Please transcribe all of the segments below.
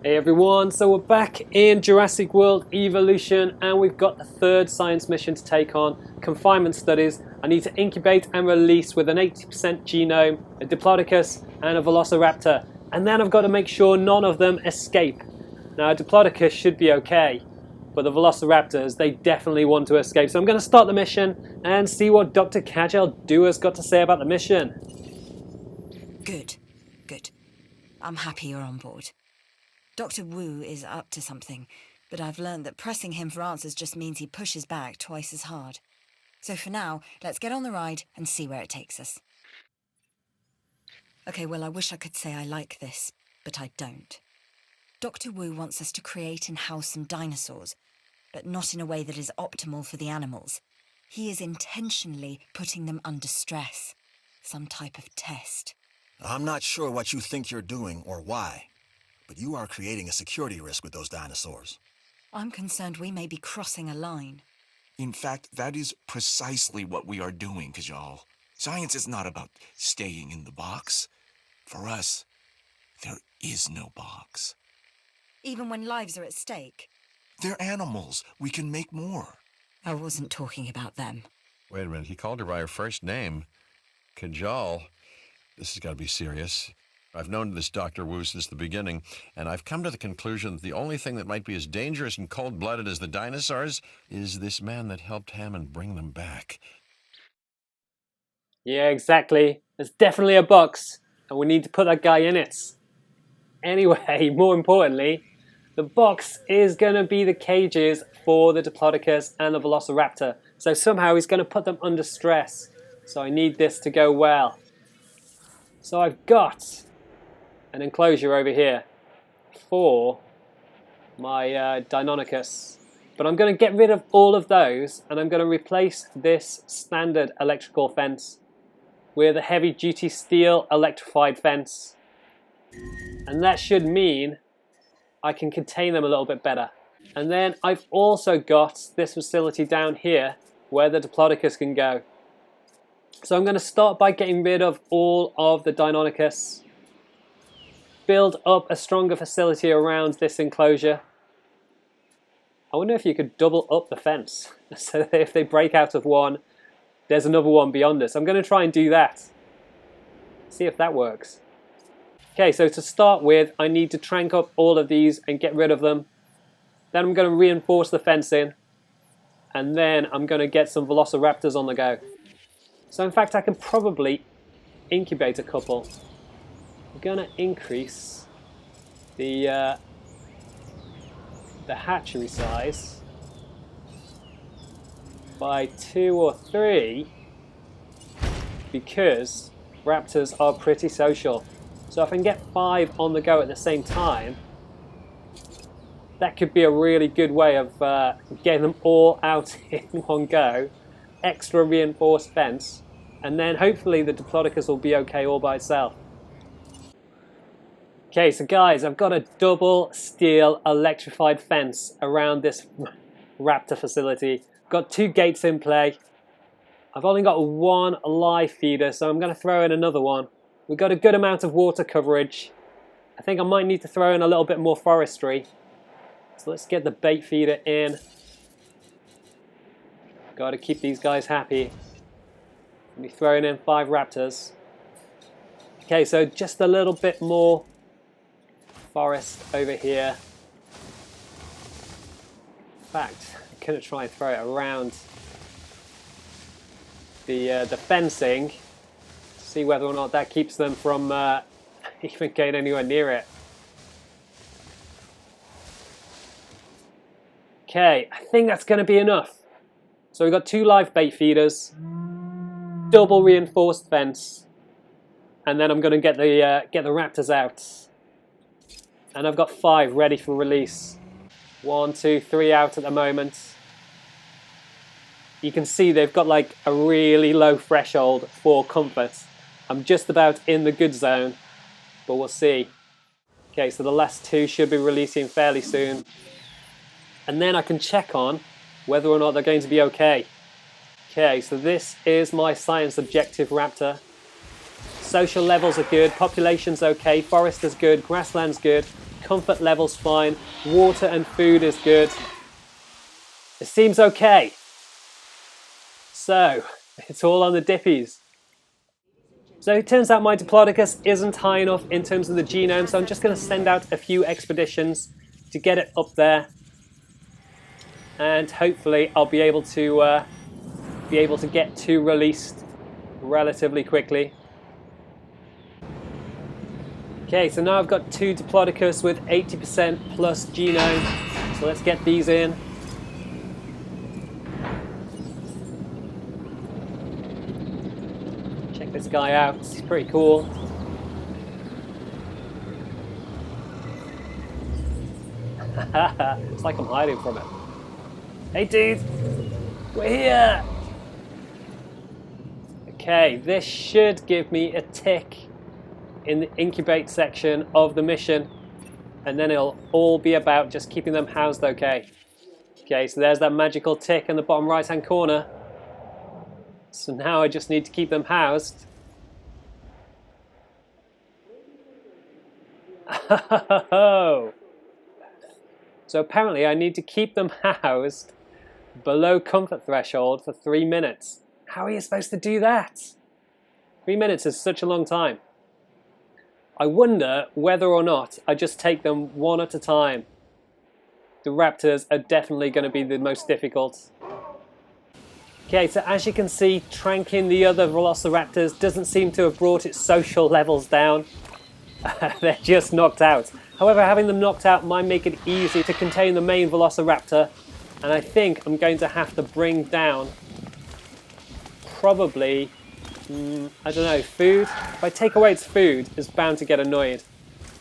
Hey everyone, so we're back in Jurassic World Evolution and we've got the third science mission to take on, confinement studies. I need to incubate and release with an 80% genome, a Diplodocus and a Velociraptor. And then I've got to make sure none of them escape. Now a Diplodocus should be okay, but the Velociraptors, they definitely want to escape. So I'm going to start the mission and see what Dr. Kajal-Dua's got to say about the mission. Good. I'm happy you're on board. Dr. Wu is up to something, but I've learned that pressing him for answers just means he pushes back twice as hard. So for now, let's get on the ride and see where it takes us. Okay, well, I wish I could say I like this, but I don't. Dr. Wu wants us to create and house some dinosaurs, but not in a way that is optimal for the animals. He is intentionally putting them under stress, some type of test. I'm not sure what you think you're doing or why, but you are creating a security risk with those dinosaurs. I'm concerned we may be crossing a line. In fact, that is precisely what we are doing, Kajal. Science is not about staying in the box. For us, there is no box. Even when lives are at stake? They're animals. We can make more. I wasn't talking about them. Wait a minute, he called her by her first name. Kajal. This has got to be serious. I've known this Dr. Wu since the beginning, and I've come to the conclusion that the only thing that might be as dangerous and cold-blooded as the dinosaurs is this man that helped Hammond bring them back. Yeah, exactly. There's definitely a box, and we need to put that guy in it. Anyway, more importantly, the box is going to be the cages for the Diplodocus and the Velociraptor. So somehow he's going to put them under stress. So I need this to go well. So I've got an enclosure over here for my Deinonychus. But I'm going to get rid of all of those and I'm going to replace this standard electrical fence with a heavy-duty steel electrified fence. And that should mean I can contain them a little bit better. And then I've also got this facility down here where the Diplodocus can go. So I'm going to start by getting rid of all of the Deinonychus. Build up a stronger facility around this enclosure. I wonder if you could double up the fence. So that if they break out of one, there's another one beyond us. I'm going to try and do that. See if that works. Okay, so to start with, I need to trank up all of these and get rid of them. Then I'm going to reinforce the fencing. And then I'm going to get some Velociraptors on the go. So in fact, I can probably incubate a couple. I'm going to increase the hatchery size by 2 or 3 because raptors are pretty social. So if I can get 5 on the go at the same time, that could be a really good way of getting them all out in one go. Extra reinforced fence, and then hopefully the Diplodocus will be okay all by itself. Okay, so guys, I've got a double steel electrified fence around this raptor facility. Got 2 gates in play. I've only got 1 live feeder, so I'm going to throw in another one. We've got a good amount of water coverage. I think I might need to throw in a little bit more forestry. So let's get the bait feeder in. Got to keep these guys happy. I'll be throwing in 5 raptors. Okay, so just a little bit more forest over here. In fact, I'm going to try and throw it around the fencing. See whether or not that keeps them from even getting anywhere near it. Okay, I think that's going to be enough. So we've got 2 live bait feeders, double reinforced fence, and then I'm going to get the raptors out. And I've got 5 ready for release. 1, 2, 3 out at the moment. You can see they've got like a really low threshold for comfort. I'm just about in the good zone, but we'll see. Okay, so the last 2 should be releasing fairly soon. And then I can check on whether or not they're going to be okay. Okay, so this is my science objective raptor. Social levels are good, population's okay, forest is good, grassland's good, comfort level's fine, water and food is good. It seems okay. So, it's all on the dippies. So it turns out my Diplodocus isn't high enough in terms of the genome, so I'm just going to send out a few expeditions to get it up there. And hopefully I'll be able to get two released relatively quickly. Okay, so now I've got two Diplodocus with 80% plus genome. So let's get these in. Check this guy out, he's pretty cool. It's like I'm hiding from him. Hey dude, we're here! Okay, this should give me a tick in the incubate section of the mission, and then it'll all be about just keeping them housed okay. Okay, so there's that magical tick in the bottom right hand corner. So now I just need to keep them housed. So apparently I need to keep them housed below comfort threshold for 3 minutes. How are you supposed to do that? 3 minutes is such a long time. I wonder whether or not I just take them one at a time. The raptors are definitely going to be the most difficult. Okay, so as you can see, tranking the other velociraptors doesn't seem to have brought its social levels down. They're just knocked out. However, having them knocked out might make it easy to contain the main velociraptor, and I think I'm going to have to bring down probably, I don't know, food. If I take away its food, it's bound to get annoyed.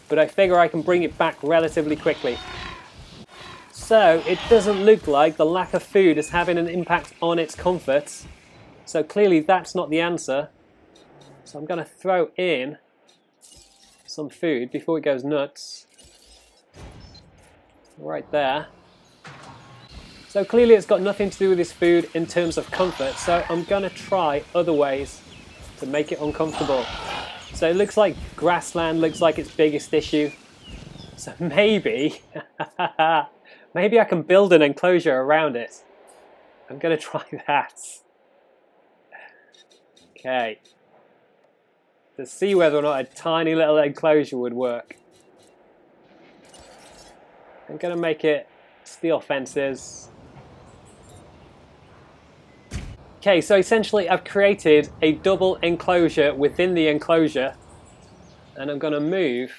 But I figure I can bring it back relatively quickly. So it doesn't look like the lack of food is having an impact on its comfort. So clearly that's not the answer. So I'm going to throw in some food before it goes nuts. Right there. So clearly it's got nothing to do with this food in terms of comfort. So I'm going to try other ways to make it uncomfortable. So it looks like grassland looks like its biggest issue. So maybe, maybe I can build an enclosure around it. I'm going to try that. Okay. To see whether or not a tiny little enclosure would work. I'm going to make it steel fences. Okay, so essentially I've created a double enclosure within the enclosure, and I'm going to move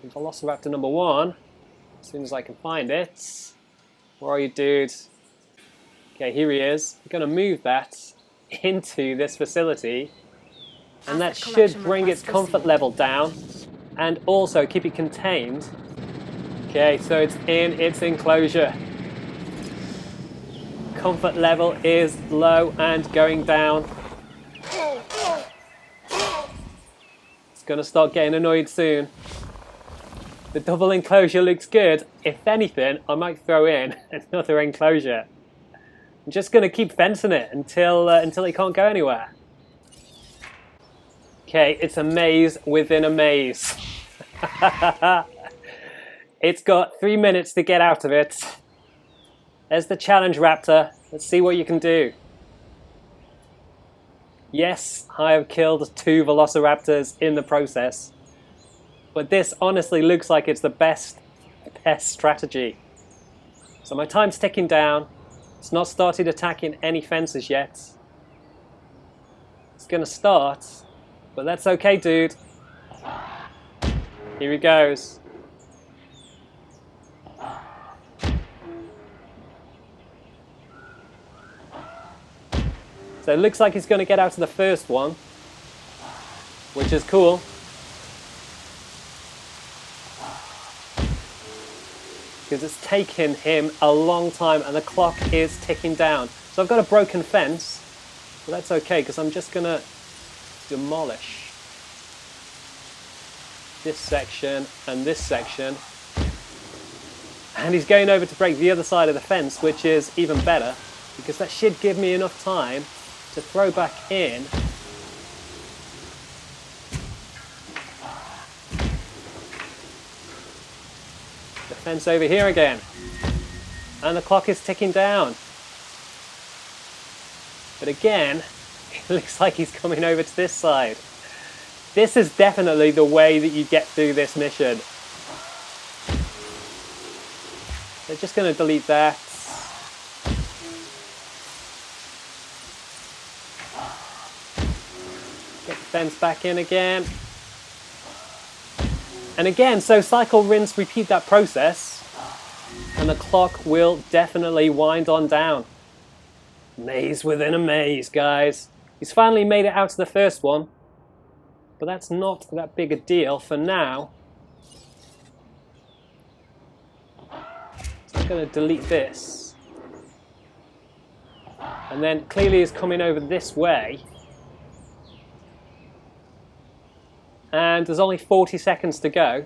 Velociraptor number 1 as soon as I can find it. Where are you, dude? Okay, here he is. I'm going to move that into this facility, and that should bring its comfort level down and also keep it contained. Okay, so it's in its enclosure. Comfort level is low and going down. It's going to start getting annoyed soon. The double enclosure looks good. If anything, I might throw in another enclosure. I'm just going to keep fencing it until it can't go anywhere. Okay, it's a maze within a maze. It's got 3 minutes to get out of it. There's the challenge, Raptor. Let's see what you can do. Yes, I have killed 2 velociraptors in the process. But this honestly looks like it's the best strategy. So my time's ticking down. It's not started attacking any fences yet. It's gonna start, but that's okay, dude. Here he goes. So it looks like he's going to get out of the first one, which is cool. Because it's taken him a long time and the clock is ticking down. So I've got a broken fence, but that's okay because I'm just going to demolish this section and this section. And he's going over to break the other side of the fence, which is even better because that should give me enough time to throw back in The fence over here again. And the clock is ticking down. But again, it looks like he's coming over to this side. This is definitely the way that you get through this mission. They're just going to delete that. Get the fence back in again. And again, so cycle, rinse, repeat that process. And the clock will definitely wind on down. Maze within a maze, guys. He's finally made it out to the first one. But that's not that big a deal for now. So I'm going to delete this. And then clearly he's coming over this way. And there's only 40 seconds to go.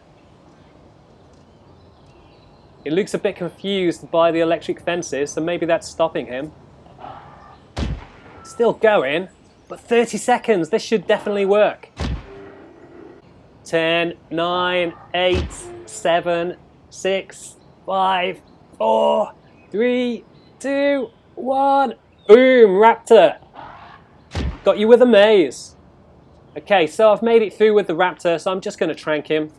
He looks a bit confused by the electric fences, so maybe that's stopping him. Still going, but 30 seconds. This should definitely work. 10, 9, 8, 7, 6, 5, 4, 3, 2, 1. Boom, raptor. Got you with a maze. Okay, so I've made it through with the raptor, so I'm just going to trank him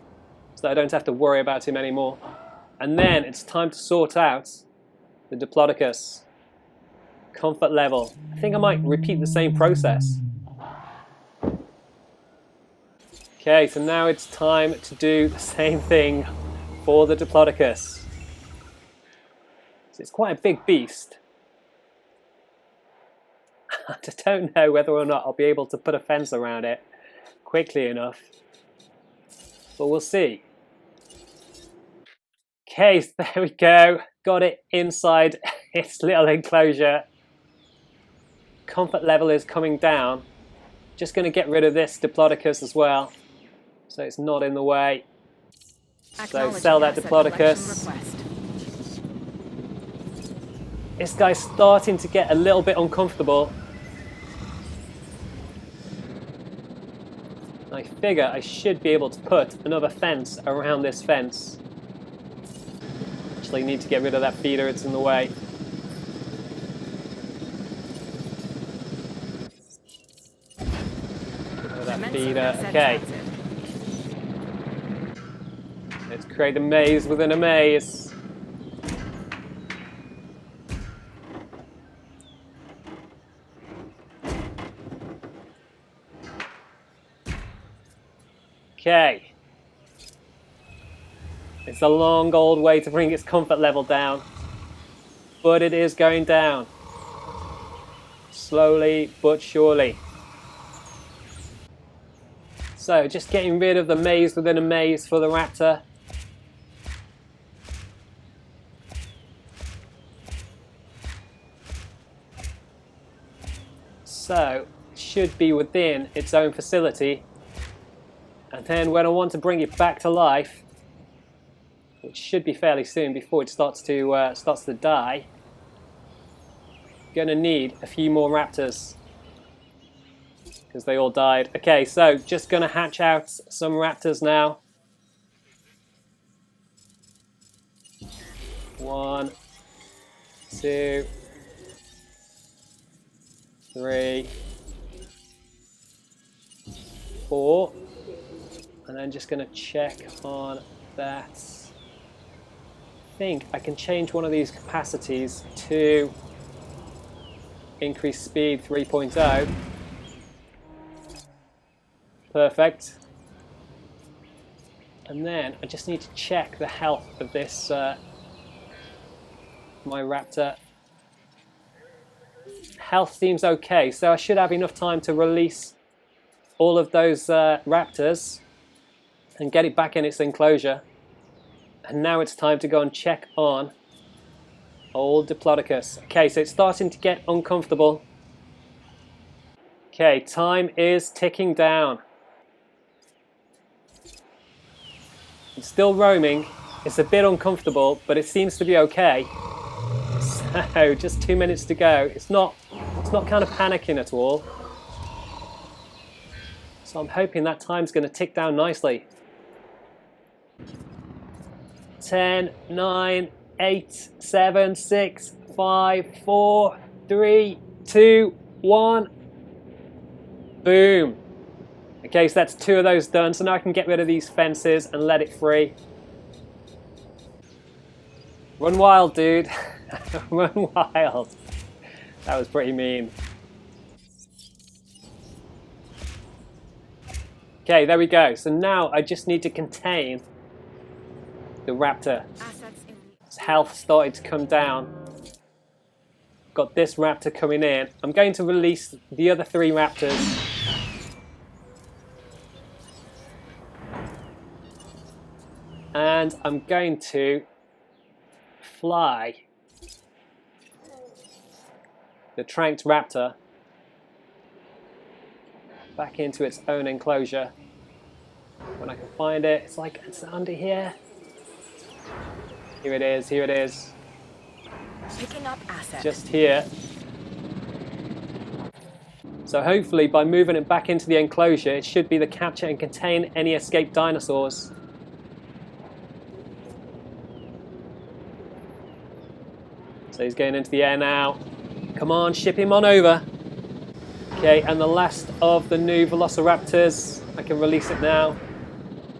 so I don't have to worry about him anymore. And then it's time to sort out the Diplodocus. Comfort level. I think I might repeat the same process. Okay, so now it's time to do the same thing for the Diplodocus. So it's quite a big beast. I just don't know whether or not I'll be able to put a fence around it quickly enough. But we'll see. Okay, so there we go. Got it inside its little enclosure. Comfort level is coming down. Just going to get rid of this Diplodocus as well, so it's not in the way. So sell that Diplodocus. This guy's starting to get a little bit uncomfortable. I figure I should be able to put another fence around this fence. Actually need to get rid of that feeder, it's in the way. That feeder, okay. Let's create a maze within a maze. Okay. It's a long old way to bring its comfort level down, but it is going down. Slowly but surely. So just getting rid of the maze within a maze for the raptor. So it should be within its own facility. And then when I want to bring it back to life, which should be fairly soon before it starts to die, gonna need a few more raptors because they all died. Okay, so just gonna hatch out some raptors now. 1, 2, 3, 4, and then just gonna check on that. I think I can change one of these capacities to increase speed 3.0. Perfect. And then I just need to check the health of this my raptor. Health seems okay, so I should have enough time to release all of those raptors and get it back in its enclosure. And now it's time to go and check on old Diplodocus. Okay, so it's starting to get uncomfortable. Okay, time is ticking down. It's still roaming. It's a bit uncomfortable, but it seems to be okay. So just 2 minutes to go. It's not kind of panicking at all. So I'm hoping that time's going to tick down nicely. 10, 9, 8, 7, 6, 5, 4, 3, 2, 1. Boom. Okay, so that's 2 of those done. So now I can get rid of these fences and let it free. Run wild, dude. Run wild. That was pretty mean. Okay, there we go. So now I just need to contain the raptor. His health started to come down. Got this raptor coming in. I'm going to release the other 3 raptors. And I'm going to fly the tranked raptor back into its own enclosure. When I can find it, it's like it's under here. Here it is, here it is. Picking up asset. Just here. So hopefully by moving it back into the enclosure, it should be the capture and contain any escaped dinosaurs. So he's going into the air now. Come on, ship him on over. Okay, and the last of the new velociraptors. I can release it now.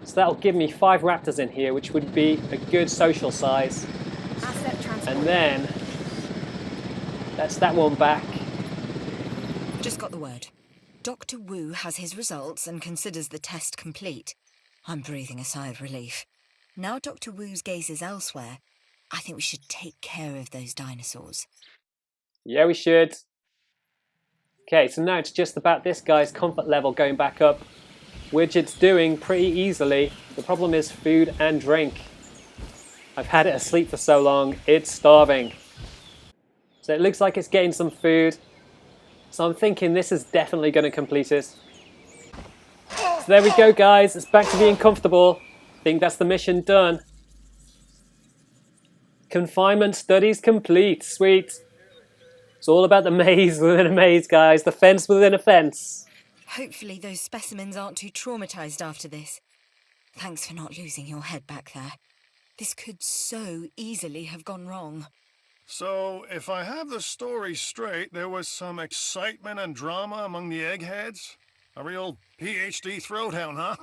So that'll give me 5 raptors in here, which would be a good social size. And then that's that one back. Just got the word. Dr. Wu has his results and considers the test complete. I'm breathing a sigh of relief. Now Dr. Wu's gaze is elsewhere. I think we should take care of those dinosaurs. Yeah, we should. Okay, so now it's just about this guy's comfort level going back up, which it's doing pretty easily. The problem is food and drink. I've had it asleep for so long, it's starving. So it looks like it's getting some food. So I'm thinking this is definitely going to complete it. So there we go, guys. It's back to being comfortable. I think that's the mission done. Confinement studies complete. Sweet. It's all about the maze within a maze, guys. The fence within a fence. Hopefully those specimens aren't too traumatized after this. Thanks for not losing your head back there. This could so easily have gone wrong. So, if I have the story straight, there was some excitement and drama among the eggheads? A real PhD throwdown, huh?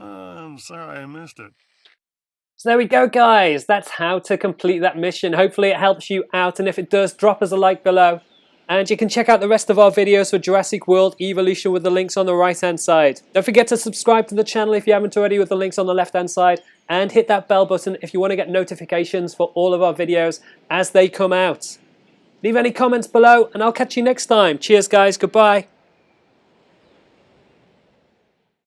I'm sorry I missed it. So there we go, guys. That's how to complete that mission. Hopefully it helps you out, and if it does, drop us a like below. And you can check out the rest of our videos for Jurassic World Evolution with the links on the right-hand side. Don't forget to subscribe to the channel if you haven't already with the links on the left-hand side. And hit that bell button if you want to get notifications for all of our videos as they come out. Leave any comments below, and I'll catch you next time. Cheers, guys. Goodbye.